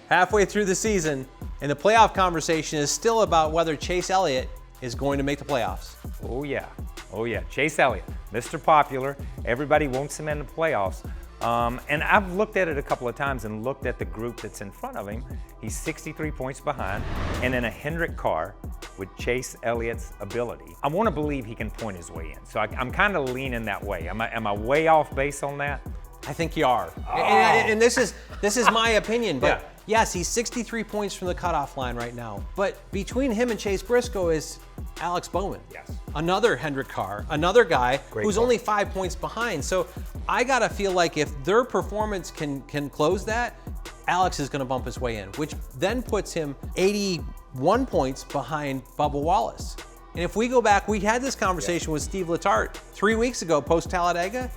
halfway through the season, and the playoff conversation is still about whether Chase Elliott is going to make the playoffs. Oh yeah, Chase Elliott, Mr. Popular. Everybody wants him in the playoffs. And I've looked at it a couple of times and looked at the group that's in front of him. He's 63 points behind, and in a Hendrick car with Chase Elliott's ability, I want to believe he can point his way in. So I'm kind of leaning that way. Am I way off base on that? I think you are. And this is my opinion, but yes, he's 63 points from the cutoff line right now. But between him and Chase Briscoe is Alex Bowman. Yes. Another Hendrick car, another guy who's car. only 5 points behind. So I gotta feel like if their performance can close that, Alex is gonna bump his way in, which then puts him 81 points behind Bubba Wallace. And if we go back, we had this conversation with Steve Letarte 3 weeks ago post-Talladega.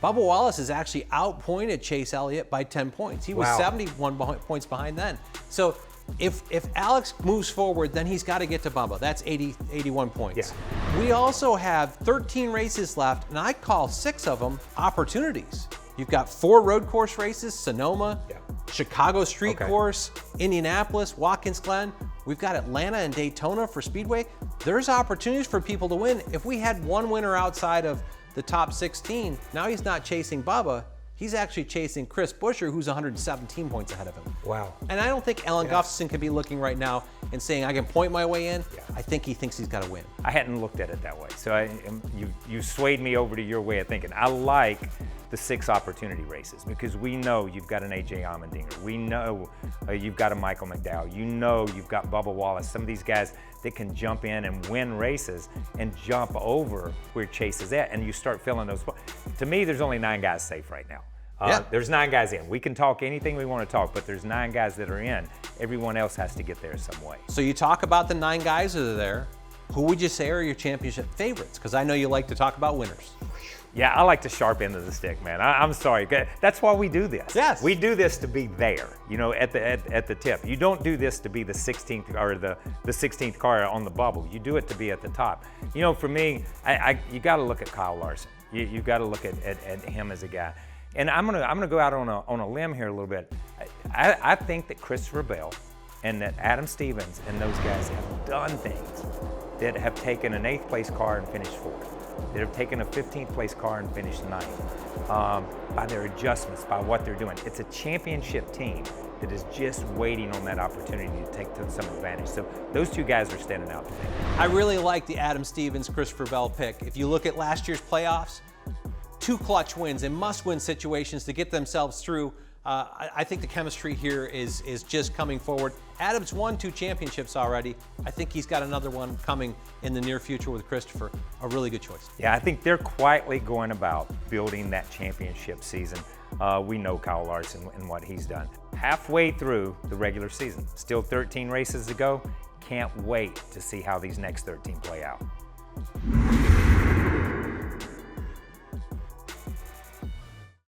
Bubba Wallace has actually outpointed Chase Elliott by 10 points. He was 71 points behind then. So if Alex moves forward, then he's got to get to Bubba. That's 81 points. Yeah. We also have 13 races left, and I call 6 of them opportunities. You've got 4 road course races, Sonoma, Chicago Street Course, Indianapolis, Watkins Glen. We've got Atlanta and Daytona for Speedway. There's opportunities for people to win. If we had one winner outside of the top 16, now he's not chasing Bubba, he's actually chasing Chris Buescher, who's 117 points ahead of him. Wow. And I don't think Ellen Gustafson could be looking right now and saying, I can point my way in. I think he thinks he's got to win. I hadn't looked at it that way, so you swayed me over to your way of thinking. I like the 6 opportunity races because we know you've got an A.J. Allmendinger. We know you've got a Michael McDowell. You know you've got Bubba Wallace. Some of these guys that can jump in and win races and jump over where Chase is at, and you start filling those. To me, there's only 9 guys safe right now. There's 9 guys in. We can talk anything we want to talk, but there's 9 guys that are in. Everyone else has to get there some way. So you talk about the 9 guys that are there. Who would you say are your championship favorites? Because I know you like to talk about winners. Yeah, I like the sharp end of the stick, man. I'm sorry. That's why we do this. Yes. We do this to be there, at the tip. You don't do this to be the 16th or the 16th car on the bubble. You do it to be at the top. For me, you got to look at Kyle Larson. You got to look at him as a guy. And I'm gonna go out on a limb here a little bit. I think that Christopher Bell and that Adam Stevens and those guys have done things that have taken an 8th place car and finished 4th. That have taken a 15th place car and finished 9th. By their adjustments, by what they're doing. It's a championship team that is just waiting on that opportunity to take some advantage. So those 2 guys are standing out to me. I really like the Adam Stevens, Christopher Bell pick. If you look at last year's playoffs, 2 clutch wins in must-win situations to get themselves through. I think the chemistry here is just coming forward. Adam's won 2 championships already. I think he's got another one coming in the near future with Christopher. A really good choice. Yeah, I think they're quietly going about building that championship season. We know Kyle Larson and what he's done. Halfway through the regular season, still 13 races to go. Can't wait to see how these next 13 play out.